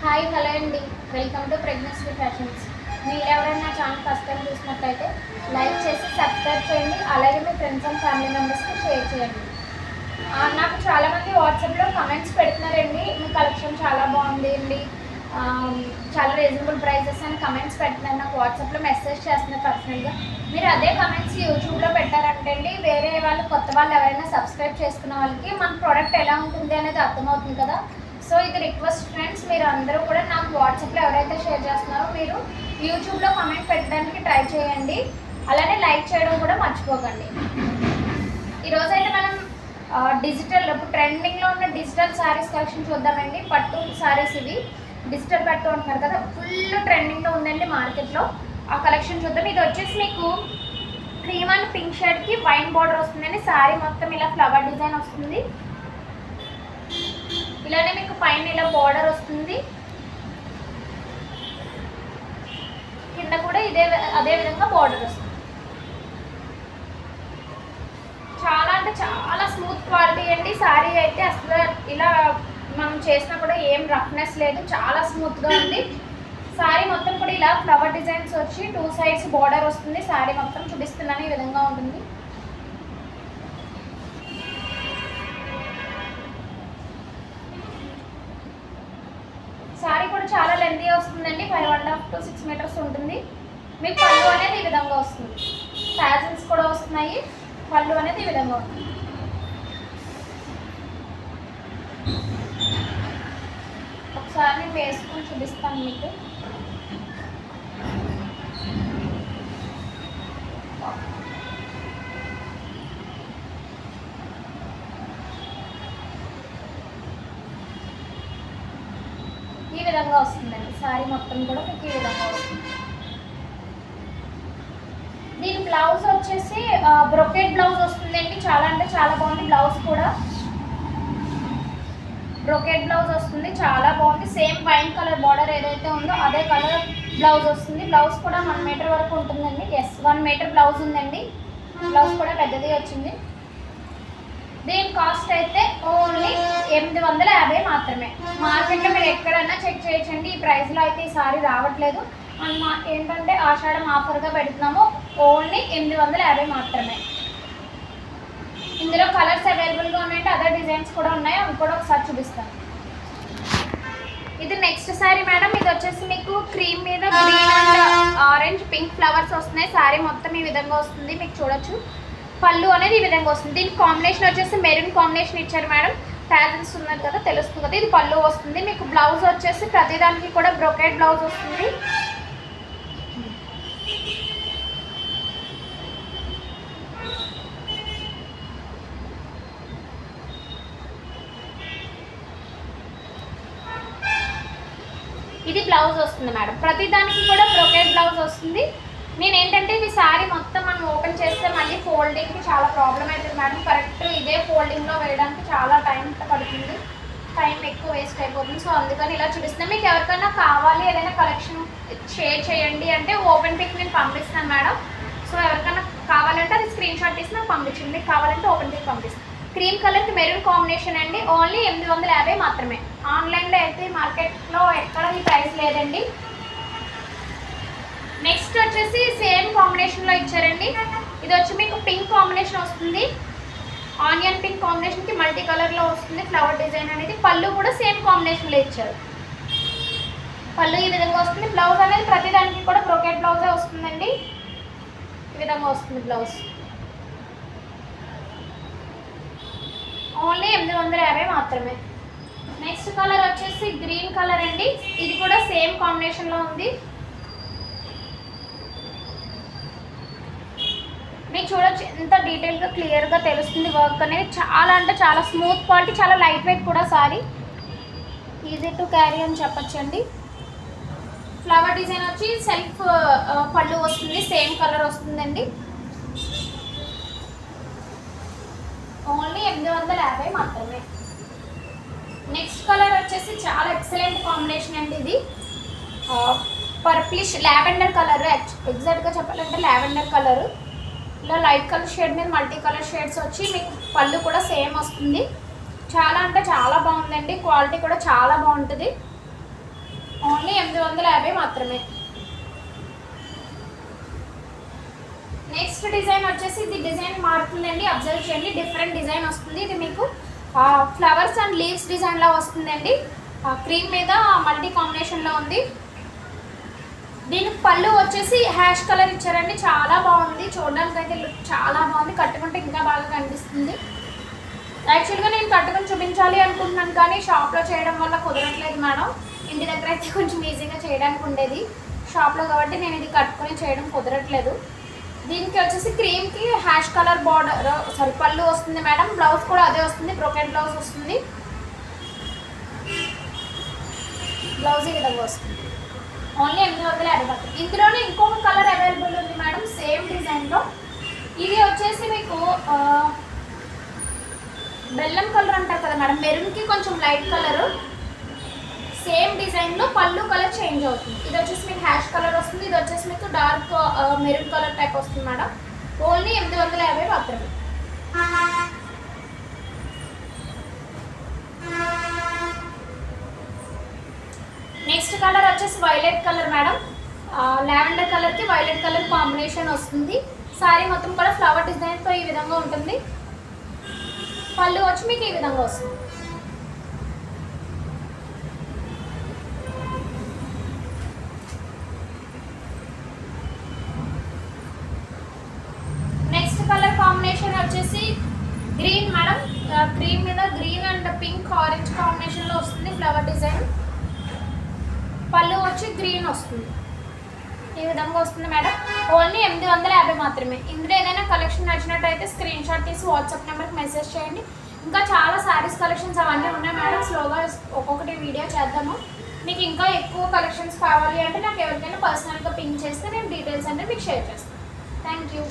Hi hello అండి, welcome to pregnancy fashions. మీరు ఎవరైనా ఛానల్ ఫస్ట్ టైం చూసినట్లయితే లైక్ చేసి సబ్స్క్రైబ్ చేయండి. అలాగే మీ ఫ్రెండ్స్ అండ్ ఫ్యామిలీ మెంబర్స్కి షేర్ చేయండి. నాకు చాలామంది వాట్సాప్లో కమెంట్స్ పెడుతున్నారండి, మీ కలెక్షన్ చాలా బాగుంది అండి, చాలా రీజనబుల్ ప్రైజెస్ అని కమెంట్స్ పెడుతున్నారు. నాకు వాట్సాప్లో మెసేజ్ చేస్తున్నారు పర్సనల్గా. మీరు అదే కమెంట్స్ యూట్యూబ్లో పెట్టారంటే అండి, వేరే వాళ్ళు కొత్త వాళ్ళు ఎవరైనా సబ్స్క్రైబ్ చేసుకున్న వాళ్ళకి మన ప్రోడక్ట్ ఎలా ఉంటుంది అనేది అర్థమవుతుంది కదా. సో ఇది రిక్వెస్ట్ ఫ్రెండ్స్, మీరు అందరూ కూడా నాకు వాట్సాప్లో ఎవరైతే షేర్ చేస్తున్నారో మీరు యూట్యూబ్లో కమెంట్ పెట్టడానికి ట్రై చేయండి. అలానే లైక్ చేయడం కూడా మర్చిపోకండి. ఈరోజైతే మనం డిజిటల్ ఇప్పుడు ట్రెండింగ్లో ఉన్న డిజిటల్ శారీస్ కలెక్షన్ చూద్దామండి. పట్టు శారీస్ ఇవి డిజిటల్ పట్టు అంటున్నారు కదా, ఫుల్ ట్రెండింగ్లో ఉందండి మార్కెట్లో. ఆ కలెక్షన్ చూద్దాం. ఇది వచ్చేసి మీకు క్రీమ్ అండ్ పింక్ షేడ్కి వైన్ బార్డర్ వస్తుందండి. శారీ మొత్తం ఇలా ఫ్లవర్ డిజైన్ వస్తుంది. ఇలానే మీకు పైన ఇలా బార్డర్ వస్తుంది, కింద కూడా అదే విధంగా బార్డర్ వస్తుంది. చాలా అంటే చాలా స్మూత్ క్వాలిటీ అండి. శారీ అయితే అసలు ఇలా మనం చేసినా కూడా ఏం రఫ్నెస్ లేదు, చాలా స్మూత్గా ఉంది. శారీ మొత్తం కూడా ఇలా ఫ్లవర్ డిజైన్స్ వచ్చి 2 సైడ్స్ బార్డర్ వస్తుంది. శారీ మొత్తం చూపిస్తున్నాను, ఈ విధంగా ఉంటుంది. శారీ కూడా చాలా లెంతీ వస్తుందండి, 5.5 to 6 మీటర్స్ ఉంటుంది. మీకు పళ్ళు అనేది ఈ విధంగా వస్తుంది. టాజిల్స్ కూడా వస్తున్నాయి. పళ్ళు అనేది ఈ విధంగా ఉంటుంది. ఒకసారి నేను వేసుకొని చూపిస్తాను మీకు. ఈ విధంగా వస్తుందండి. శారీ మొత్తం కూడా మీకు ఈ విధంగా వస్తుంది. దీని బ్లౌజ్ వచ్చేసి బ్రొకెట్ బ్లౌజ్ వస్తుందండి. చాలా అంటే చాలా బాగుంది. బ్లౌజ్ కూడా బ్రొకెట్ బ్లౌజ్ వస్తుంది, చాలా బాగుంది. సేమ్ వైన్ కలర్ బార్డర్ ఏదైతే ఉందో అదే కలర్ బ్లౌజ్ వస్తుంది. బ్లౌజ్ కూడా 1 మీటర్ వరకు ఉంటుందండి. 1 మీటర్ బ్లౌజ్ ఉందండి. బ్లౌజ్ కూడా పెద్దది వచ్చింది. దీని కాస్ట్ అయితే ఓన్లీ 850 మాత్రమే. మార్కెట్లో మీరు ఎక్కడన్నా చెక్ చేయొచ్చండి. ఈ ప్రైస్లో అయితే ఈ సారీ రావట్లేదు. మనం ఏంటంటే ఆషాఢం ఆఫర్గా పెడుతున్నాము. ఓన్లీ 850 మాత్రమే. ఇందులో కలర్స్ అవైలబుల్గా ఉన్నాయంటే అదర్ డిజైన్స్ కూడా ఉన్నాయి, అవి కూడా ఒకసారి చూపిస్తాను. ఇది నెక్స్ట్ శారీ మేడం. ఇది వచ్చేసి మీకు క్రీమ్ మీద green and orange pink flowers వస్తున్నాయి. శారీ మొత్తం ఈ విధంగా వస్తుంది, మీకు చూడొచ్చు. పళ్ళు అనేది ఈ విధంగా వస్తుంది. దీనికి కాంబినేషన్ వచ్చేసి మెరూన్ కాంబినేషన్ ఇచ్చారు మేడం. టాజిల్స్ ఉన్నది కదా, తెలుస్తుంది కదా. ఇది పళ్ళు వస్తుంది. మీకు బ్లౌజ్ వచ్చేసి ప్రతిదానికి కూడా బ్రొకెట్ బ్లౌజ్ వస్తుంది. ఇది బ్లౌజ్ వస్తుంది మేడం. ప్రతిదానికి కూడా బ్రొకెట్ బ్లౌజ్ వస్తుంది. నేను ఏంటంటే ఇది శారీ మొత్తం మనం ఓపెన్ చేస్తే మళ్ళీ ఫోల్డింగ్కి చాలా ప్రాబ్లం అవుతుంది మేడం. కరెక్ట్ ఇదే ఫోల్డింగ్లో వేయడానికి చాలా టైం పడుతుంది, టైం ఎక్కువ వేస్ట్ అయిపోతుంది. సో అందుకని ఇలా చూపిస్తున్నాను. మీకు ఎవరికైనా కావాలి ఏదైనా కలెక్షన్ షేర్ చేయండి అంటే ఓపెన్ పిక్ నేను పంపిస్తాను మేడం. సో ఎవరికైనా కావాలంటే అది స్క్రీన్ షాట్ తీసి నాకు పంపించండి. మీకు కావాలంటే ఓపెన్ పిక్ పంపిస్తాను. క్రీమ్ కలర్కి మెరూన్ కాంబినేషన్ అండి. ఓన్లీ 850 మాత్రమే. ఆన్లైన్లో అయితే మార్కెట్లో ఎక్కడ ఈ ప్రైస్ లేదండి. నెక్స్ట్ వచ్చేసి సేమ్ కాంబినేషన్లో ఇచ్చారండి. ఇది వచ్చి మీకు పింక్ కాంబినేషన్ వస్తుంది. ఆనియన్ పింక్ కాంబినేషన్కి మల్టీ కలర్లో వస్తుంది ఫ్లవర్ డిజైన్ అనేది. పళ్ళు కూడా సేమ్ కాంబినేషన్లో ఇచ్చారు. పళ్ళు ఈ విధంగా వస్తుంది. బ్లౌజ్ అనేది ప్రతిదానికి కూడా బ్రొకెట్ బ్లౌజే వస్తుందండి. ఈ విధంగా వస్తుంది బ్లౌజ్. ఓన్లీ 850 మాత్రమే. నెక్స్ట్ కలర్ వచ్చేసి గ్రీన్ కలర్ అండి. ఇది కూడా సేమ్ కాంబినేషన్లో ఉంది. మీకు చూడొచ్చు ఎంత డీటెయిల్గా క్లియర్గా తెలుస్తుంది. వర్క్ అనేది చాలా అంటే చాలా స్మూత్ క్వాలిటీ, చాలా లైట్ వెయిట్ కూడా. సారీ ఈజీ టు క్యారీ అని చెప్పచ్చండి. ఫ్లవర్ డిజైన్ వచ్చి సెల్ఫ్ పళ్ళు వస్తుంది, సేమ్ కలర్ వస్తుందండి. ఓన్లీ 850 మాత్రమే. నెక్స్ట్ కలర్ వచ్చేసి చాలా ఎక్సలెంట్ కాంబినేషన్ అండి. ఇది పర్ప్లిష్ లావెండర్ కలర్, ఎగ్జాక్ట్గా చెప్పాలంటే లావెండర్ కలర్. ఇలా లైట్ కలర్ షేడ్ మీద మల్టీ కలర్ షేడ్స్ వచ్చి మీకు పళ్ళు కూడా సేమ్ వస్తుంది. చాలా అంటే చాలా బాగుందండి, క్వాలిటీ కూడా చాలా బాగుంటుంది. ఓన్లీ 850 మాత్రమే. నెక్స్ట్ డిజైన్ వచ్చేసి ఇది డిజైన్ మారుతుందండి, అబ్జర్వ్ చేయండి. డిఫరెంట్ డిజైన్ వస్తుంది. ఇది మీకు ఫ్లవర్స్ అండ్ లీవ్స్ డిజైన్లా వస్తుందండి. క్రీమ్ మీద మల్టీ కాంబినేషన్లో ఉంది. దీనికి పళ్ళు వచ్చేసి హ్యాష్ కలర్ ఇచ్చారండి, చాలా బాగుంది. చూడడానికి అయితే లుక్ చాలా బాగుంది, కట్టుకుంటే ఇంకా బాగా కనిపిస్తుంది. యాక్చువల్గా నేను కట్టుకొని చూపించాలి అనుకుంటున్నాను, కానీ షాప్లో చేయడం వల్ల కుదరట్లేదు మేడం. ఇంటి దగ్గర అయితే కొంచెం ఈజీగా చేయడానికి ఉండేది, షాప్లో కాబట్టి నేను ఇది కట్టుకొని చేయడం కుదరట్లేదు. దీనికి వచ్చేసి క్రీమ్కి హ్యాష్ కలర్ బార్డర్ పళ్ళు వస్తుంది మేడం. బ్లౌజ్ కూడా అదే వస్తుంది, బ్రోకెట్ బ్లౌజ్ వస్తుంది. బ్లౌజ్ ఈ విధంగా వస్తుంది. ఓన్లీ 850. ఇందులోనే ఇంకొక కలర్ అవైలబుల్ ఉంది మేడం, సేమ్ డిజైన్లో. ఇది వచ్చేసి మీకు బెల్లం కలర్ అంటారు కదా మేడం, మెరూన్కి కొంచెం లైట్ కలరు. సేమ్ డిజైన్లో పళ్ళు కలర్ చేంజ్ అవుతుంది. ఇది వచ్చేసి మీకు హ్యాష్ కలర్ వస్తుంది, ఇది వచ్చేసి మీకు డార్క్ మెరూన్ కలర్ టైప్ వస్తుంది మేడం. ఓన్లీ 850 మాత్రమే. నెక్స్ట్ కలర్ వచ్చేసి వైలెట్ కలర్ మేడం. లావెండర్ కలర్కి వైలెట్ కలర్ కాంబినేషన్ వస్తుంది. శారీ మొత్తం కూడా ఫ్లవర్ డిజైన్తో ఈ విధంగా ఉంటుంది. పళ్ళు వచ్చి మీకు ఈ విధంగా వస్తుంది. నెక్స్ట్ కలర్ కాంబినేషన్ వచ్చేసి గ్రీన్ మేడం. గ్రీన్ మీద గ్రీన్ అండ్ పింక్ ఆరెంజ్ కాంబినేషన్లో వస్తుంది ఫ్లవర్ డిజైన్. పళ్ళు వచ్చి గ్రీన్ వస్తుంది, ఈ విధంగా వస్తుంది మేడం. ఓన్లీ 850 మాత్రమే. ఇందులో ఏదైనా కలెక్షన్ నచ్చినట్టయితే స్క్రీన్ షాట్ తీసి వాట్సాప్ నెంబర్కి మెసేజ్ చేయండి. ఇంకా చాలా శారీస్ కలెక్షన్స్ అవన్నీ ఉన్నాయి మేడం. స్లోగా ఒక్కొక్కటి వీడియో చేద్దాము. మీకు ఇంకా ఎక్కువ కలెక్షన్స్ కావాలి అంటే నాకు ఎవరికైనా పర్సనల్గా పింక్ చేస్తే నేను డీటెయిల్స్ అంటే మీకు షేర్ చేస్తాను. Thank you.